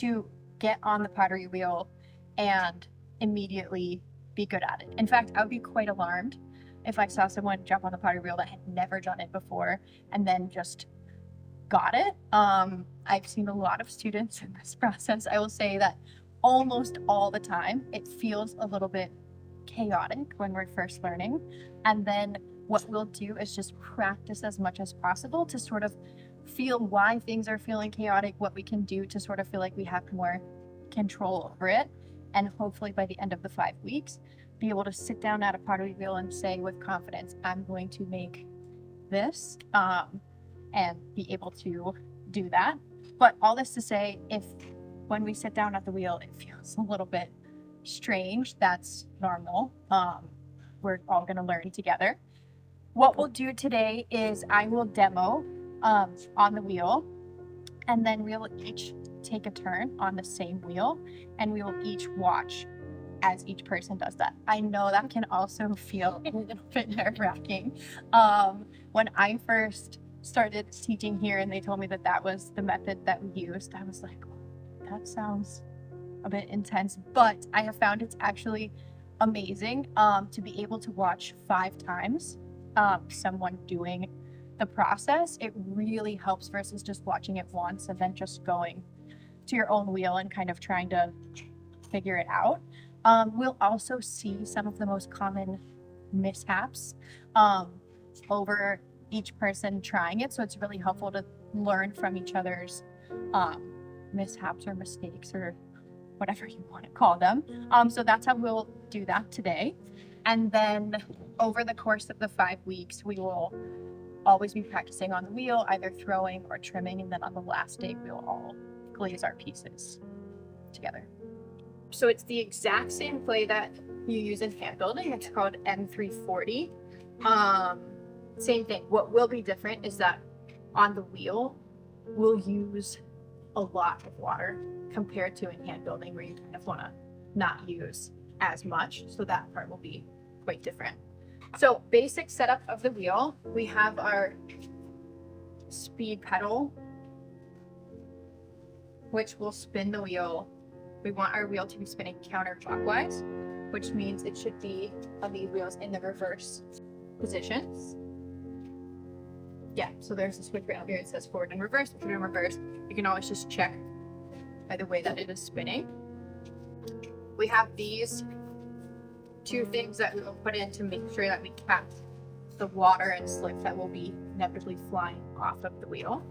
to get on the pottery wheel and immediately be good at it. In fact, I would be quite alarmed if I saw someone jump on the pottery wheel that had never done it before and then just got it. I've seen a lot of students in this process. I will say that almost all the time it feels a little bit chaotic when we're first learning, and then what we'll do is just practice as much as possible to sort of feel why things are feeling chaotic, what we can do to sort of feel like we have more control over it, and hopefully by the end of the 5 weeks be able to sit down at a pottery wheel and say with confidence, I'm going to make this, and be able to do that. But all this to say, if when we sit down at the wheel it feels a little bit strange, that's normal. We're all going to learn together. What we'll do today is I will demo on the wheel, and then we'll each take a turn on the same wheel, and we will each watch as each person does that. I know that can also feel a little bit nerve-wracking. When I first started teaching here and they told me that that was the method that we used, I was like, oh, that sounds a bit intense, but I have found it's actually amazing to be able to watch 5 times someone doing the process. It really helps versus just watching it once and then just going to your own wheel and kind of trying to figure it out. We'll also see some of the most common mishaps over each person trying it, so it's really helpful to learn from each other's mishaps or mistakes or whatever you want to call them. So that's how we'll do that today. And then over the course of the 5 weeks, we will always be practicing on the wheel, either throwing or trimming, and then on the last day we'll all glaze our pieces together. So it's the exact same clay that you use in hand building. It's called M340. Same thing. What will be different is that on the wheel we'll use a lot of water compared to in hand building where you kind of want to not use as much, so that part will be quite different. So basic setup of the wheel, we have our speed pedal, which will spin the wheel. We want our wheel to be spinning counterclockwise, which means it should be on these wheels in the reverse positions. Yeah, so there's a switch right here. It says forward and reverse. Put it in reverse. You can always just check by the way that it is spinning. We have these 2 things that we will put in to make sure that we cap the water and slick that will be inevitably flying off of the wheel.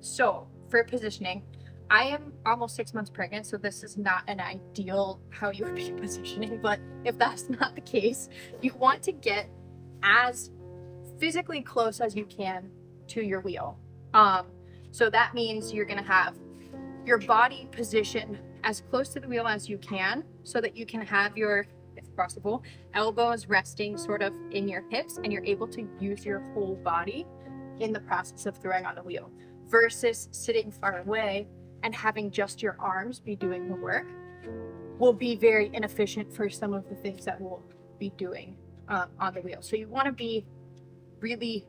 So for positioning, I am almost 6 months pregnant, so this is not an ideal how you would be positioning, but if that's not the case, you want to get as physically close as you can to your wheel. So that means you're going to have your body positioned as close to the wheel as you can, so that you can have your, if possible, elbows resting sort of in your hips, and you're able to use your whole body in the process of throwing on the wheel, versus sitting far away and having just your arms be doing the work will be very inefficient for some of the things that we'll be doing on the wheel. So you want to be really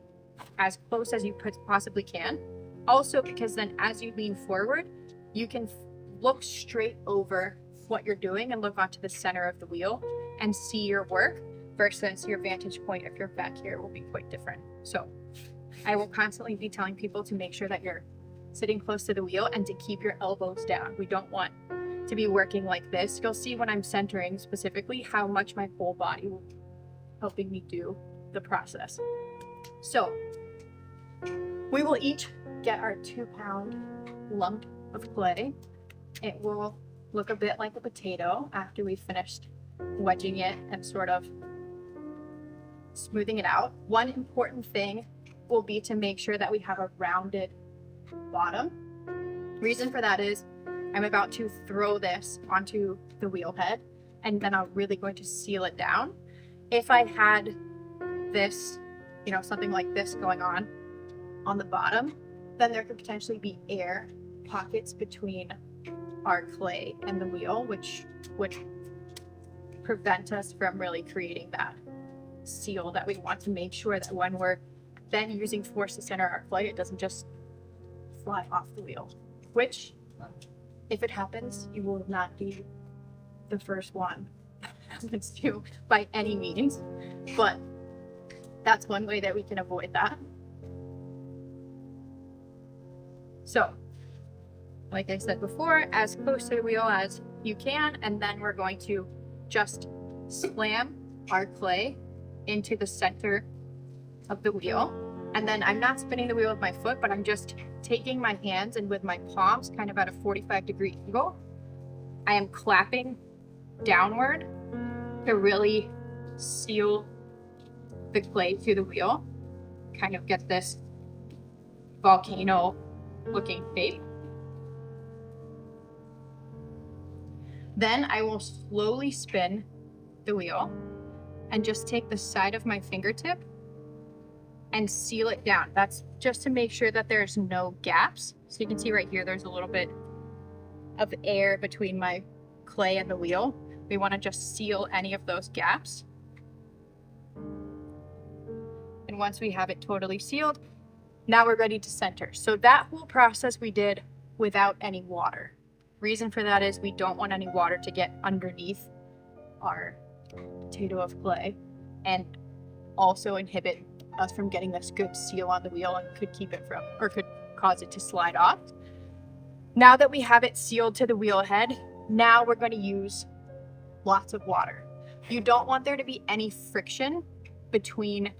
as close as you possibly can. Also, because then as you lean forward, you can look straight over what you're doing and look onto the center of the wheel and see your work, versus your vantage point if you're back here will be quite different. So I will constantly be telling people to make sure that you're sitting close to the wheel and to keep your elbows down. We don't want to be working like this. You'll see when I'm centering specifically how much my whole body will be helping me do the process. So we will each get our 2-pound lump of clay. It will look a bit like a potato after we've finished wedging it and sort of smoothing it out. One important thing will be to make sure that we have a rounded bottom. Reason for that is I'm about to throw this onto the wheel head, and then I'm really going to seal it down. If I had this, something like this going on the bottom, then there could potentially be air pockets between our clay and the wheel, which would prevent us from really creating that seal that we want to make sure that when we're then using force to center our clay, it doesn't just fly off the wheel, which if it happens, you will not be the first one happens to by any means, but that's one way that we can avoid that. So, like I said before, as close to the wheel as you can, and then we're going to just slam our clay into the center of the wheel. And then I'm not spinning the wheel with my foot, but I'm just taking my hands and with my palms kind of at a 45-degree angle, I am clapping downward to really seal the clay to the wheel, kind of get this volcano looking shape. Then I will slowly spin the wheel and just take the side of my fingertip and seal it down. That's just to make sure that there's no gaps. So you can see right here, there's a little bit of air between my clay and the wheel. We want to just seal any of those gaps. And once we have it totally sealed, now we're ready to center. So that whole process we did without any water. Reason for that is we don't want any water to get underneath our potato of clay and also inhibit us from getting this good seal on the wheel and could keep it from, or could cause it to slide off. Now that we have it sealed to the wheel head, now we're going to use lots of water. You don't want there to be any friction between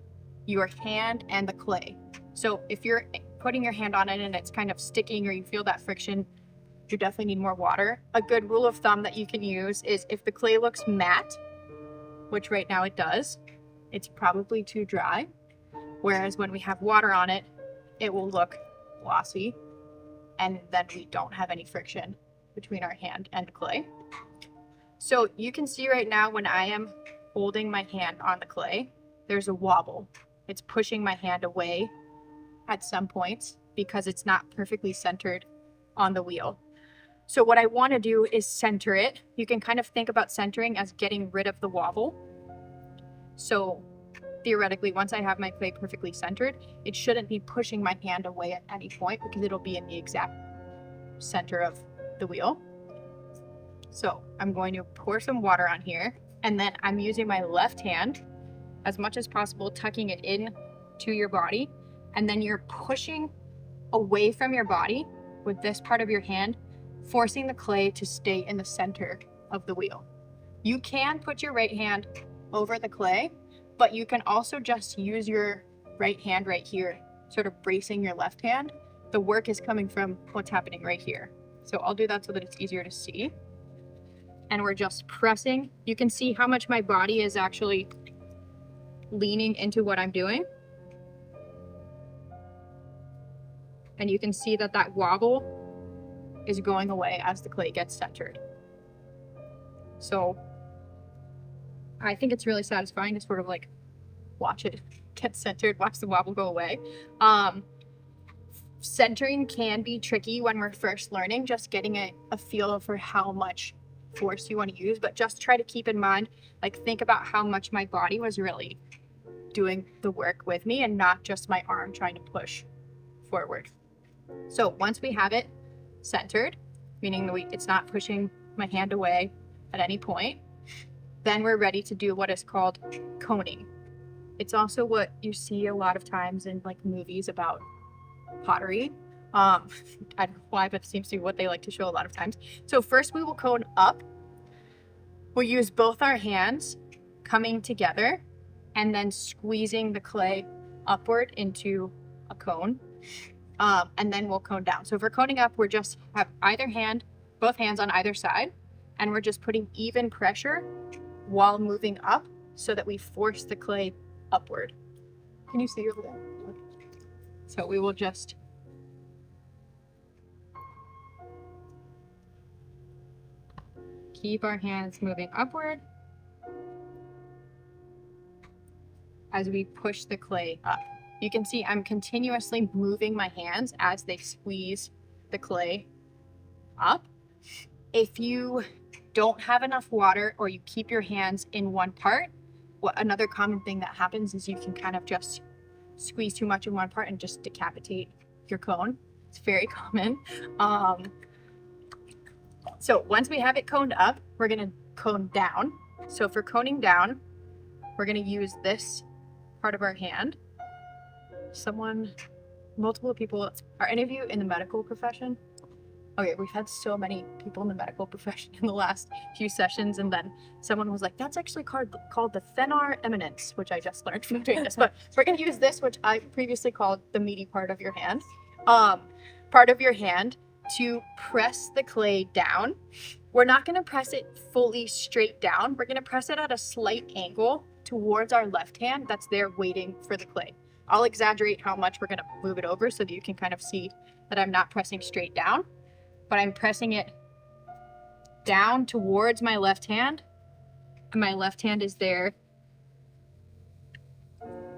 your hand and the clay. So if you're putting your hand on it and it's kind of sticking or you feel that friction, you definitely need more water. A good rule of thumb that you can use is if the clay looks matte, which right now it does, it's probably too dry. Whereas when we have water on it, it will look glossy, and then we don't have any friction between our hand and clay. So you can see right now when I am holding my hand on the clay, there's a wobble. It's pushing my hand away at some points because it's not perfectly centered on the wheel. So what I want to do is center it. You can kind of think about centering as getting rid of the wobble. So theoretically, once I have my clay perfectly centered, it shouldn't be pushing my hand away at any point because it'll be in the exact center of the wheel. So I'm going to pour some water on here, and then I'm using my left hand as much as possible, tucking it in to your body, and then you're pushing away from your body with this part of your hand, forcing the clay to stay in the center of the wheel. You can put your right hand over the clay, but you can also just use your right hand right here, sort of bracing your left hand. The work is coming from what's happening right here. So I'll do that so that it's easier to see. And we're just pressing. You can see how much my body is actually leaning into what I'm doing. And you can see that that wobble is going away as the clay gets centered. So I think it's really satisfying to sort of like watch it get centered, watch the wobble go away. Centering can be tricky when we're first learning, just getting a feel for how much force you want to use, but just try to keep in mind, like think about how much my body was really doing the work with me and not just my arm trying to push forward. So once we have it centered, meaning it's not pushing my hand away at any point, then we're ready to do what is called coning. It's also what you see a lot of times in like movies about pottery. I don't know why, but it seems to be what they like to show a lot of times. So first we will cone up. We'll use both our hands coming together and then squeezing the clay upward into a cone. And then we'll cone down. So if we're coning up, we're just have both hands on either side, and we're just putting even pressure while moving up so that we force the clay upward. Can you see over there? So we will just keep our hands moving upward as we push the clay up. You can see I'm continuously moving my hands as they squeeze the clay up. If you don't have enough water or you keep your hands in one part, another common thing that happens is you can kind of just squeeze too much in one part and just decapitate your cone. It's very common. So once we have it coned up, we're gonna cone down. So for coning down, we're gonna use this part of our hand. Multiple people, are any of you in the medical profession? Okay, we've had so many people in the medical profession in the last few sessions, and then someone was like, that's actually called the thenar eminence, which I just learned from doing this, but we're gonna use this, which I previously called the meaty part of your hand. Part of your hand to press the clay down. We're not gonna press it fully straight down. We're gonna press it at a slight angle towards our left hand that's there waiting for the clay. I'll exaggerate how much we're gonna move it over so that you can kind of see that I'm not pressing straight down, but I'm pressing it down towards my left hand, and my left hand is there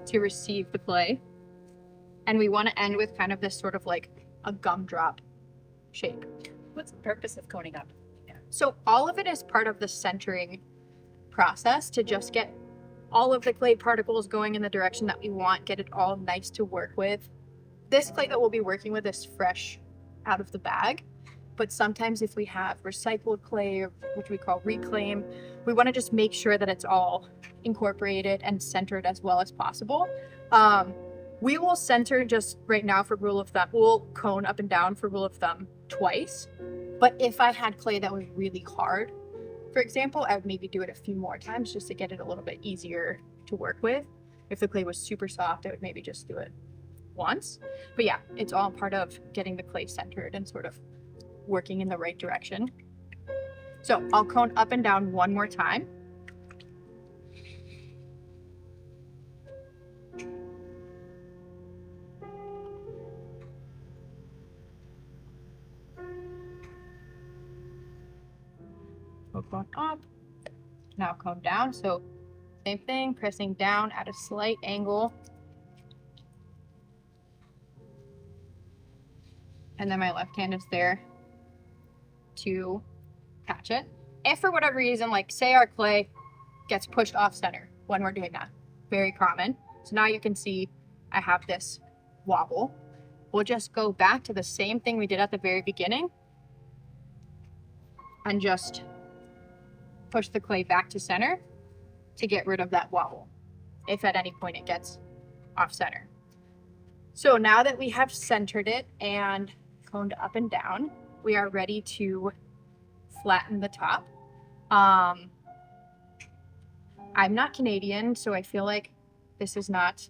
to receive the clay. And we want to end with kind of this sort of like a gumdrop shape. What's the purpose of coning up? So all of it is part of the centering process to just get all of the clay particles going in the direction that we want, get it all nice to work with. This clay that we'll be working with is fresh out of the bag, but sometimes if we have recycled clay, which we call reclaim, we want to just make sure that it's all incorporated and centered as well as possible. We will center just right now for rule of thumb. We'll cone up and down for rule of thumb twice. But if I had clay that was really hard, for example, I would maybe do it a few more times just to get it a little bit easier to work with. If the clay was super soft, I would maybe just do it once. But yeah, it's all part of getting the clay centered and sort of working in the right direction. So I'll cone up and down one more time. Cone up, now cone down. So same thing, pressing down at a slight angle. And then my left hand is there to catch it. If for whatever reason, like say our clay gets pushed off center when we're doing that, very common. So now you can see I have this wobble. We'll just go back to the same thing we did at the very beginning and just push the clay back to center to get rid of that wobble if at any point it gets off center. So now that we have centered it and coned up and down, we are ready to flatten the top. I'm not Canadian, so I feel like this is not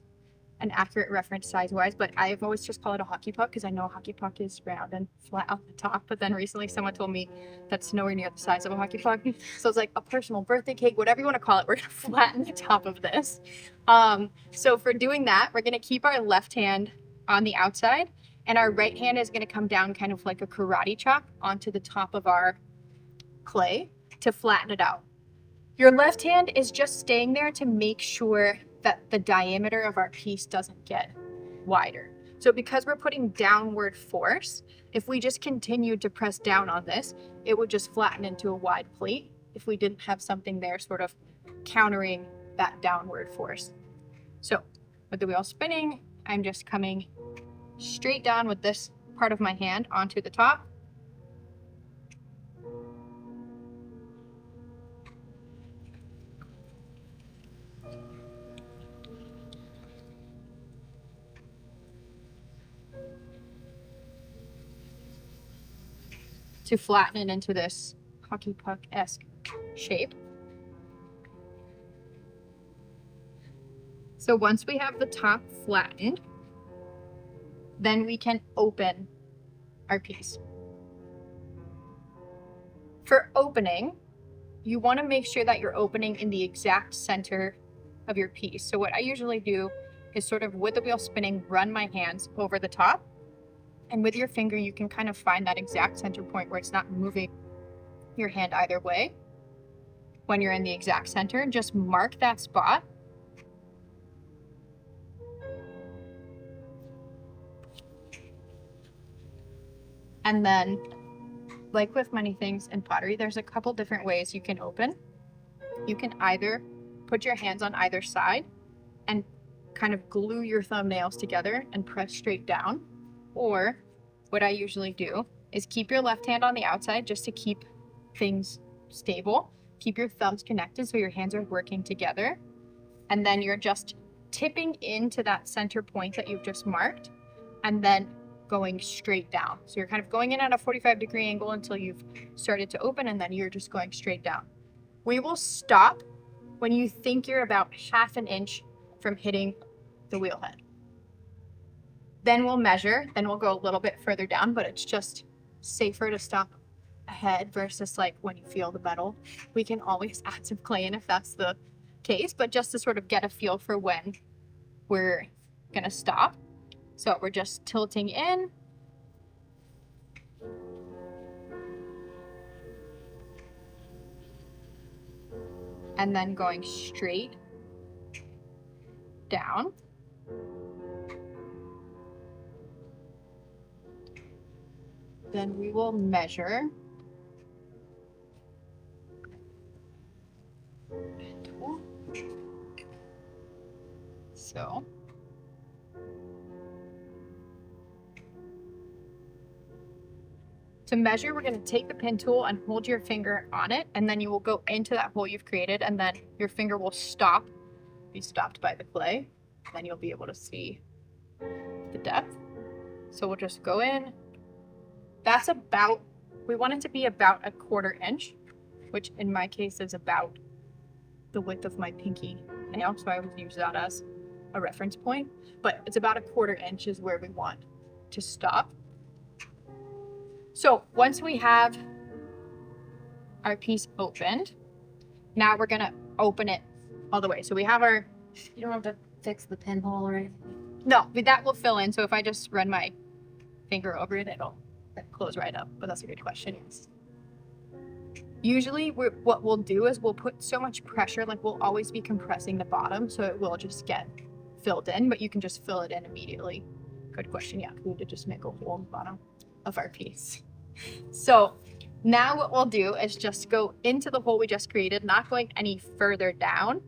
an accurate reference size-wise, but I've always just called it a hockey puck because I know a hockey puck is round and flat on the top. But then recently someone told me that's nowhere near the size of a hockey puck. So it's like a personal birthday cake, whatever you want to call it, we're going to flatten the top of this. So for doing that, we're going to keep our left hand on the outside and our right hand is going to come down kind of like a karate chop onto the top of our clay to flatten it out. Your left hand is just staying there to make sure that the diameter of our piece doesn't get wider. So because we're putting downward force, if we just continued to press down on this, it would just flatten into a wide plate if we didn't have something there sort of countering that downward force. So with the wheel spinning, I'm just coming straight down with this part of my hand onto the top. To flatten it into this hockey puck-esque shape. So once we have the top flattened, then we can open our piece. For opening, you want to make sure that you're opening in the exact center of your piece. So what I usually do is sort of with the wheel spinning, run my hands over the top. And with your finger, you can kind of find that exact center point where it's not moving your hand either way. When you're in the exact center, just mark that spot. And then, like with many things in pottery, there's a couple different ways you can open. You can either put your hands on either side and kind of glue your thumbnails together and press straight down. Or what I usually do is keep your left hand on the outside just to keep things stable. Keep your thumbs connected so your hands are working together. And then you're just tipping into that center point that you've just marked and then going straight down. So you're kind of going in at a 45-degree angle until you've started to open, and then you're just going straight down. We will stop when you think you're about half an inch from hitting the wheel head. Then we'll measure, then we'll go a little bit further down, but it's just safer to stop ahead versus like when you feel the metal. We can always add some clay in if that's the case, but just to sort of get a feel for when we're gonna stop. So we're just tilting in. And then going straight down. Then we will measure. So. To measure, we're going to take the pin tool and hold your finger on it, and then you will go into that hole you've created, and then your finger will be stopped by the clay. Then you'll be able to see the depth. So we'll just go in. That's about, we want it to be about a 1/4 inch, which in my case is about the width of my pinky nail. So I always use that as a reference point, but it's about a 1/4 inch is where we want to stop. So once we have our piece opened, now we're gonna open it all the way. So we have our, You don't have to fix the pinhole or anything. no, that will fill in. So if I just run my finger over it, it'll close right up, but that's a good question. Usually what we'll do is we'll put so much pressure, like we'll always be compressing the bottom, so it will just get filled in, but you can just fill it in immediately. Good question. Yeah, we did just make a hole in the bottom of our piece. So now what we'll do is just go into the hole we just created, not going any further down,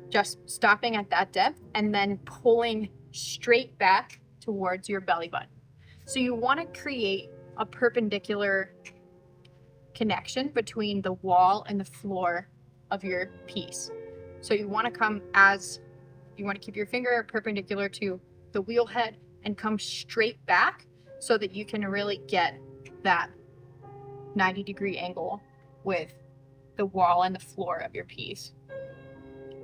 just stopping at that depth and then pulling straight back towards your belly button. So you want to create a perpendicular connection between the wall and the floor of your piece. So you want to keep your finger perpendicular to the wheel head and come straight back so that you can really get that 90-degree angle with the wall and the floor of your piece.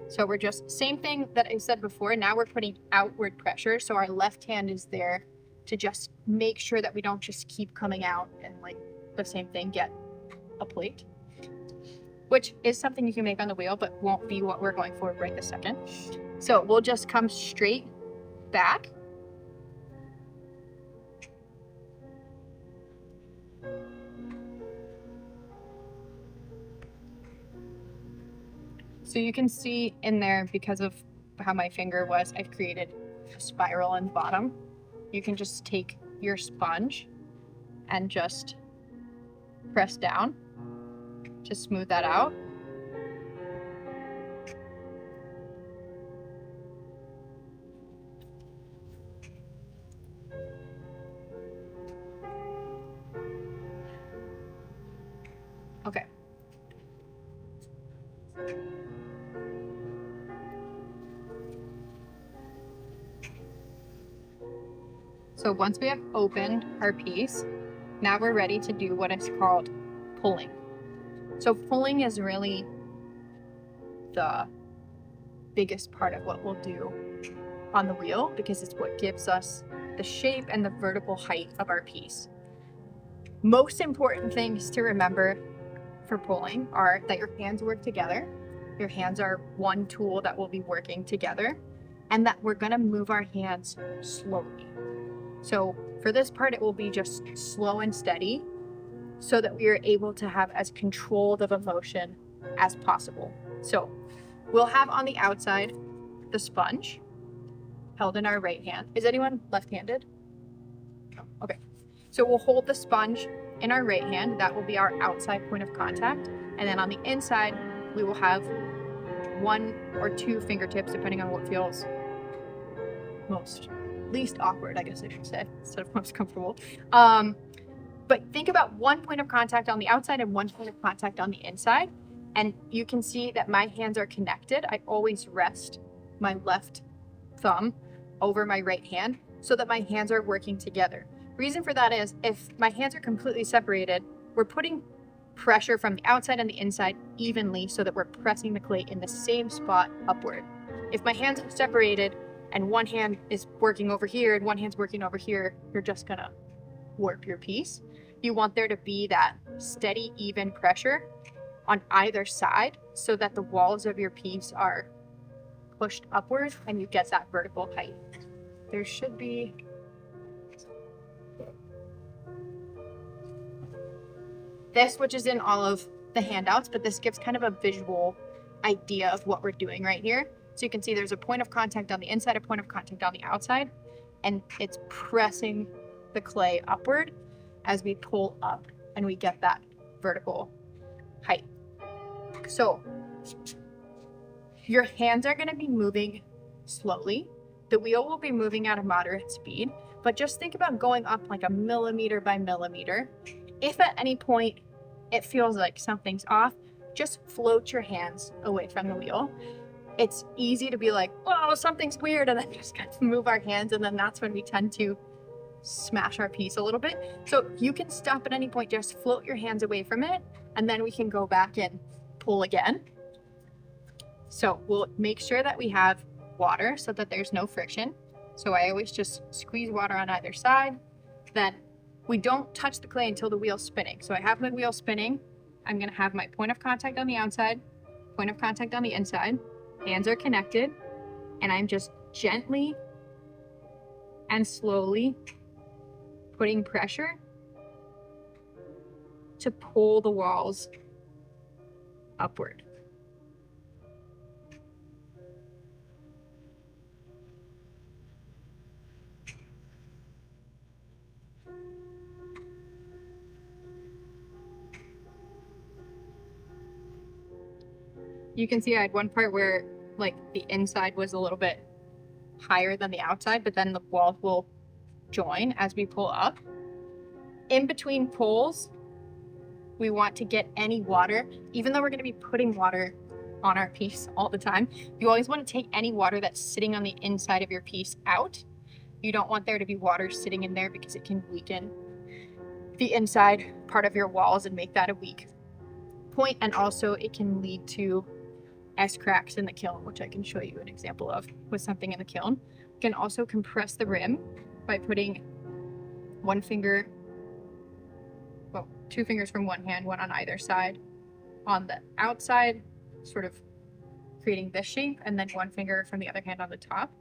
So we're just, same thing that I said before, now we're putting outward pressure. So our left hand is there to just make sure that we don't just keep coming out and like the same thing, get a plate, which is something you can make on the wheel, but won't be what we're going for right this second. So we'll just come straight back. So you can see in there, because of how my finger was, I've created a spiral in the bottom. You can just take your sponge and just press down to smooth that out. Okay. So once we have opened our piece, now we're ready to do what is called pulling. So pulling is really the biggest part of what we'll do on the wheel, because it's what gives us the shape and the vertical height of our piece. Most important things to remember for pulling are that your hands work together. Your hands are one tool that will be working together, and that we're gonna move our hands slowly. So for this part, it will be just slow and steady so that we are able to have as controlled of a motion as possible. So we'll have on the outside the sponge held in our right hand. Is anyone left-handed? No. Okay. So we'll hold the sponge in our right hand. That will be our outside point of contact. And then on the inside, we will have 1 or 2 fingertips, depending on what feels least awkward, I guess I should say, instead of most comfortable. But think about one point of contact on the outside and one point of contact on the inside. And you can see that my hands are connected. I always rest my left thumb over my right hand so that my hands are working together. Reason for that is if my hands are completely separated, we're putting pressure from the outside and the inside evenly so that we're pressing the clay in the same spot upward. If my hands are separated and one hand is working over here and one hand's working over here, you're just gonna warp your piece. You want there to be that steady, even pressure on either side so that the walls of your piece are pushed upwards and you get that vertical height. There should be this, which is in all of the handouts, but this gives kind of a visual idea of what we're doing right here. So you can see there's a point of contact on the inside, a point of contact on the outside, and it's pressing the clay upward as we pull up and we get that vertical height. So your hands are going to be moving slowly. The wheel will be moving at a moderate speed, but just think about going up like a millimeter by millimeter. If at any point it feels like something's off, just float your hands away from the wheel. It's easy to be like, oh, something's weird, and then just kind of move our hands, and then that's when we tend to smash our piece a little bit. So you can stop at any point, just float your hands away from it, and then we can go back and pull again. So we'll make sure that we have water so that there's no friction. So I always just squeeze water on either side. Then we don't touch the clay until the wheel's spinning. So I have the wheel spinning. I'm gonna have my point of contact on the outside, point of contact on the inside. Hands are connected, and I'm just gently and slowly putting pressure to pull the walls upward. You can see I had one part where like the inside was a little bit higher than the outside, but then the walls will join as we pull up. In between pulls, we want to get any water, even though we're going to be putting water on our piece all the time, you always want to take any water that's sitting on the inside of your piece out. You don't want there to be water sitting in there because it can weaken the inside part of your walls and make that a weak point, and also it can lead to cracks in the kiln, which I can show you an example of with something in the kiln. You can also compress the rim by putting one finger, well, two fingers from one hand, one on either side on the outside, sort of creating this shape, and then one finger from the other hand on the top,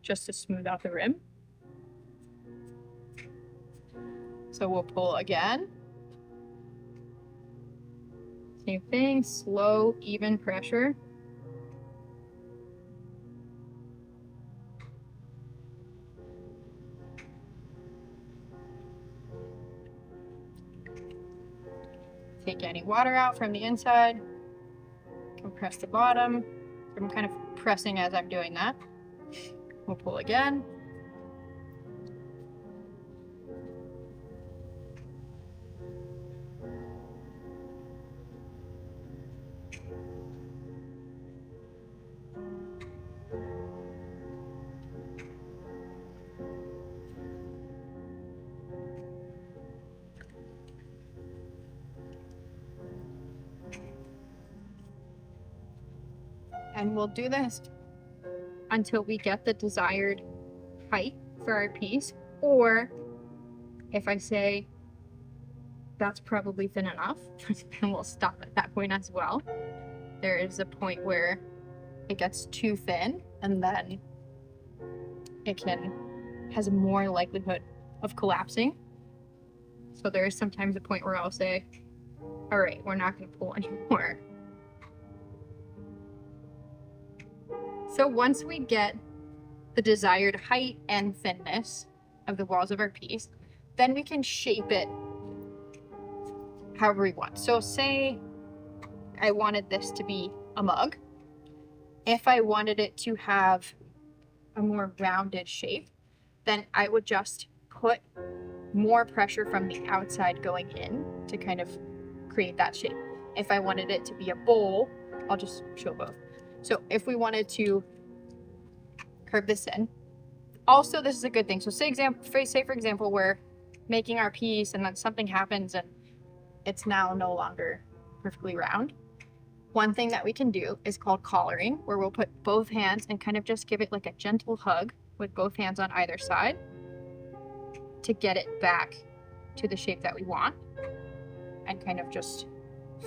just to smooth out the rim. So we'll pull again. Same thing, slow, even pressure. Take any water out from the inside, compress the bottom. I'm kind of pressing as I'm doing that. We'll pull again. And we'll do this until we get the desired height for our piece. Or if I say that's probably thin enough, then we'll stop at that point as well. There is a point where it gets too thin, and then it has more likelihood of collapsing. So there is sometimes a point where I'll say, all right, we're not going to pull anymore. So once we get the desired height and thinness of the walls of our piece, then we can shape it however we want. So say I wanted this to be a mug. If I wanted it to have a more rounded shape, then I would just put more pressure from the outside going in to kind of create that shape. If I wanted it to be a bowl, I'll just show both. So if we wanted to curve this in, also this is a good thing. So say for example, we're making our piece and then something happens and it's now no longer perfectly round. One thing that we can do is called collaring, where we'll put both hands and kind of just give it like a gentle hug with both hands on either side to get it back to the shape that we want and kind of just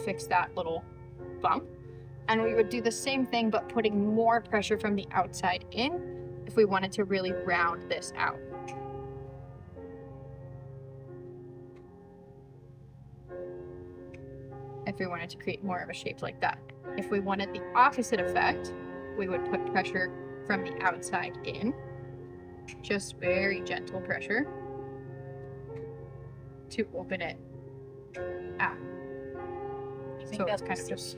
fix that little bump. And we would do the same thing, but putting more pressure from the outside in if we wanted to really round this out. If we wanted to create more of a shape like that. If we wanted the opposite effect, we would put pressure from the outside in, just very gentle pressure to open it out. So it's kind of just...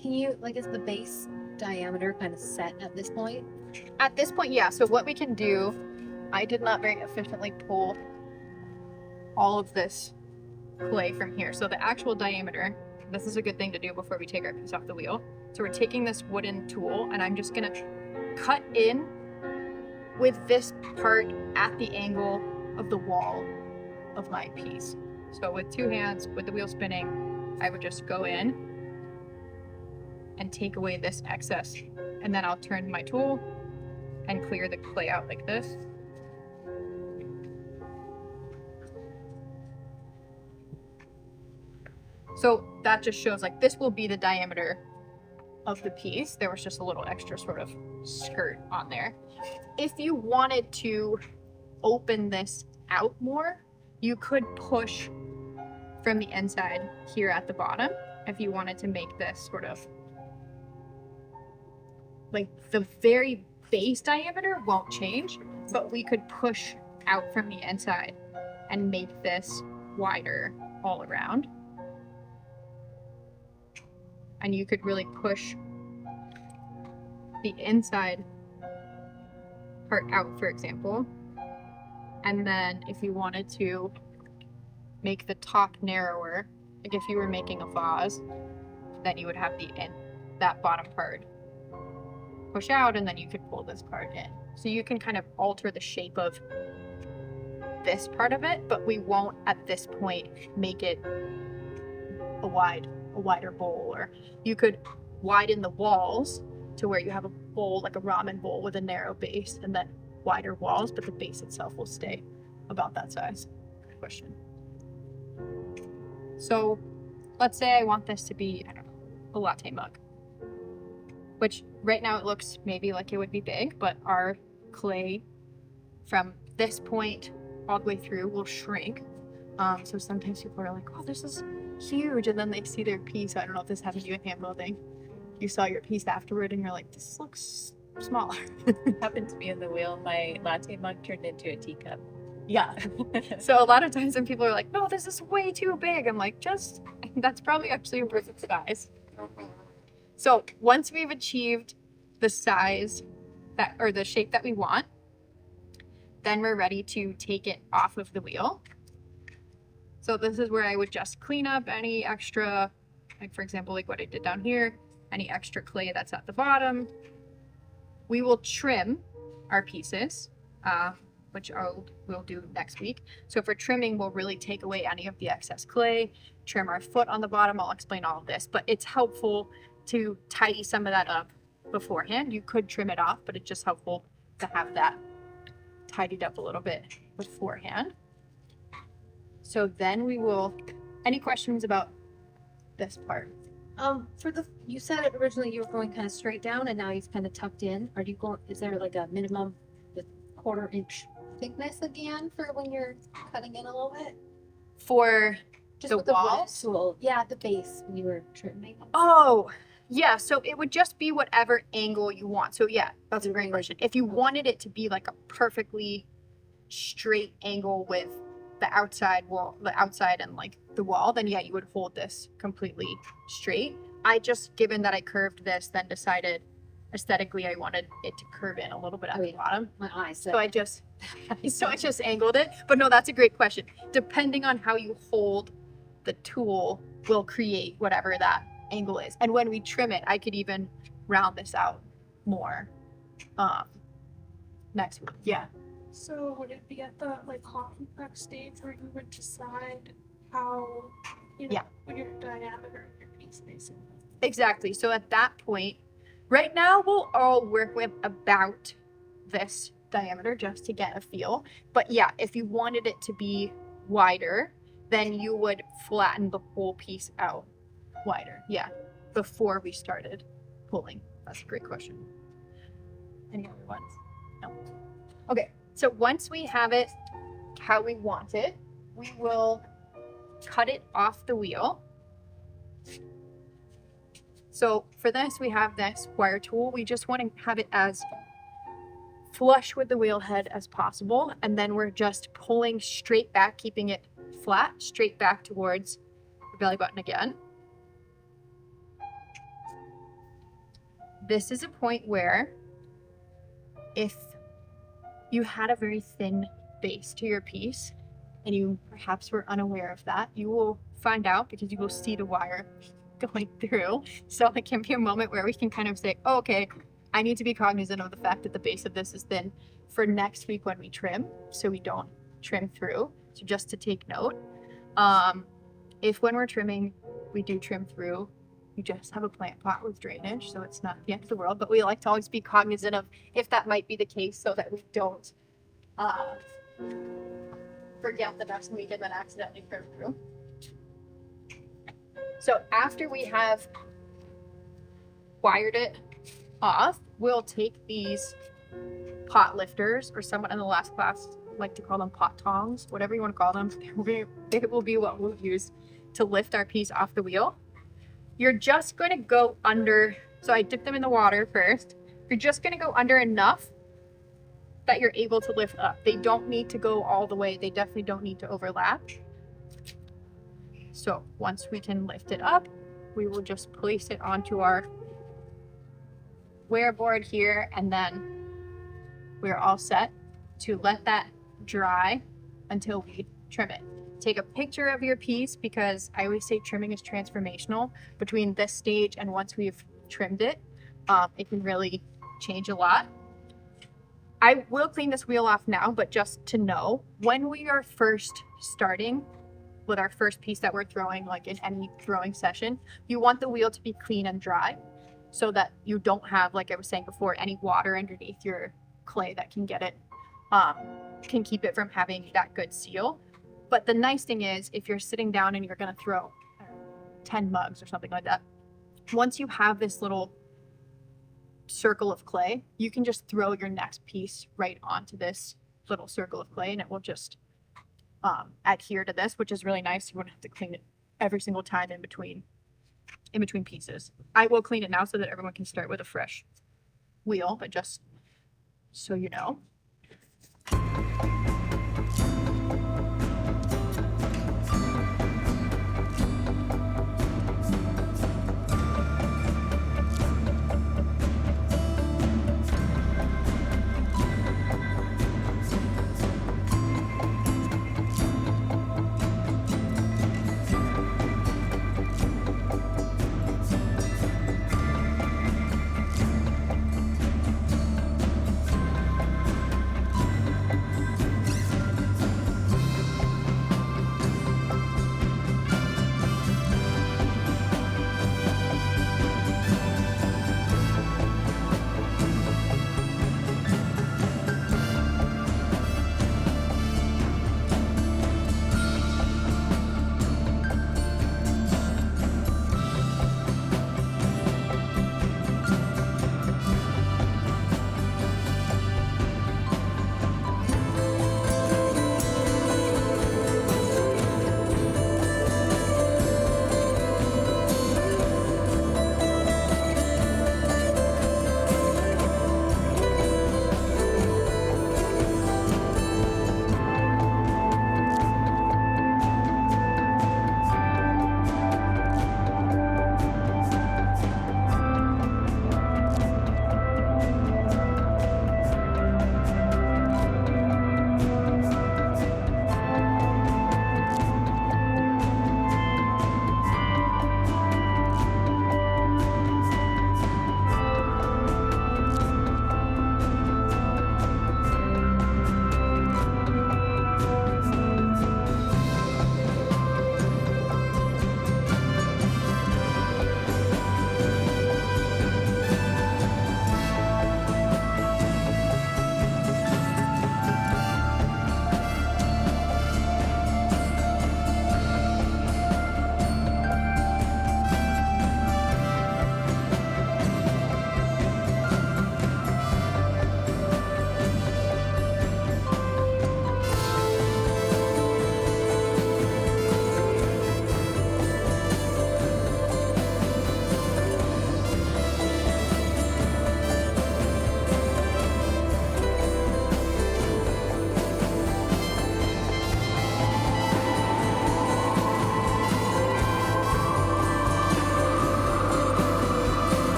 Can you, like, is the base diameter kind of set at this point? At this point, yeah. So what we can do, I did not very efficiently pull all of this clay from here. So the actual diameter, this is a good thing to do before we take our piece off the wheel. So we're taking this wooden tool and I'm just gonna cut in with this part at the angle of the wall of my piece. So with two hands, with the wheel spinning, I would just go in and take away this excess. And then I'll turn my tool and clear the clay out like this. So that just shows like this will be the diameter of the piece. There was just a little extra sort of skirt on there. If you wanted to open this out more, you could push from the inside here at the bottom if you wanted to make this sort of like the very base diameter won't change, but we could push out from the inside and make this wider all around. And you could really push the inside part out, for example. And then if you wanted to make the top narrower, like if you were making a vase, then you would have that bottom part push out and then you could pull this part in. So you can kind of alter the shape of this part of it, but we won't at this point make it a wider bowl. Or you could widen the walls to where you have a bowl, like a ramen bowl with a narrow base and then wider walls, but the base itself will stay about that size. Good question. So let's say I want this to be, I don't know, a latte mug, which right now it looks maybe like it would be big, but our clay from this point all the way through will shrink. So sometimes people are like, oh, this is huge. And then they see their piece. I don't know if this happened to you in hand building. You saw your piece afterward and you're like, this looks smaller. Happened to me in the wheel. My latte mug turned into a teacup. Yeah. So a lot of times when people are like, no, this is way too big, I'm like, that's probably actually a perfect size. So once we've achieved the size or the shape that we want, then we're ready to take it off of the wheel. So this is where I would just clean up any extra, like for example, like what I did down here, any extra clay that's at the bottom. We will trim our pieces, which we'll do next week. So for trimming, we'll really take away any of the excess clay, trim our foot on the bottom. I'll explain all of this, but it's helpful to tidy some of that up beforehand. You could trim it off, but it's just helpful to have that tidied up a little bit beforehand. So then we will, any questions about this part? You said it originally you were going kind of straight down and now you've kind of tucked in. Are you going, is there like a minimum with 1/4 inch thickness again for when you're cutting in a little bit? For Just the with the walls? tool. Yeah, at the base when you were trimming. Oh, yeah. So it would just be whatever angle you want. So yeah, that's a great question. If you wanted it to be like a perfectly straight angle with the outside wall, the outside and like the wall, then yeah, you would hold this completely straight. I just, given that I curved this, then decided aesthetically I wanted it to curve in a little bit at Oh, the yeah. bottom. My eyes. So I just angled it. But no, that's a great question. Depending on how you hold the tool will create whatever that angle is. And when we trim it, I could even round this out more next week. Yeah. So would it be at the like hockey puck stage where you would decide how, you know, your diameter of your piece basically? Exactly. So at that point, right now we'll all work with about this diameter just to get a feel. But yeah, if you wanted it to be wider, then you would flatten the whole piece out wider. Yeah, before we started pulling. That's a great question. Any other ones? No. Okay, so once we have it how we want it, we will cut it off the wheel. So for this, we have this wire tool. We just want to have it as flush with the wheel head as possible. And then we're just pulling straight back, keeping it flat, straight back towards the belly button again. This is a point where if you had a very thin base to your piece and you perhaps were unaware of that, you will find out because you will see the wire going through. So it can be a moment where we can kind of say, oh, okay, I need to be cognizant of the fact that the base of this is thin for next week when we trim, so we don't trim through. So just to take note, if when we're trimming, we do trim through, you just have a plant pot with drainage, so it's not the end of the world, but we like to always be cognizant of if that might be the case so that we don't forget the next week and then accidentally trim through. So after we have wired it off, we'll take these pot lifters, or someone in the last class like to call them pot tongs, whatever you want to call them. They will be what we'll use to lift our piece off the wheel. You're just going to go under, so I dip them in the water first. You're just going to go under enough that you're able to lift up. They don't need to go all the way. They definitely don't need to overlap. So once we can lift it up, we will just place it onto our wear board here, and then we're all set to let that dry until we trim it. Take a picture of your piece, because I always say trimming is transformational. Between this stage and once we've trimmed it, it can really change a lot. I will clean this wheel off now, but just to know, when we are first starting with our first piece that we're throwing, like in any throwing session, you want the wheel to be clean and dry so that you don't have, like I was saying before, any water underneath your clay that can get it, can keep it from having that good seal. But the nice thing is, if you're sitting down and you're going to throw 10 mugs or something like that, once you have this little circle of clay, you can just throw your next piece right onto this little circle of clay, and it will just adhere to this, which is really nice. You wouldn't have to clean it every single time in between pieces. I will clean it now so that everyone can start with a fresh wheel, but just so you know.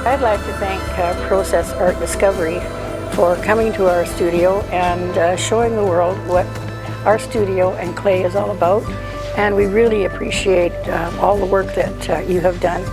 I'd like to thank Process Art Discovery for coming to our studio and showing the world what our studio and clay is all about. And we really appreciate all the work that you have done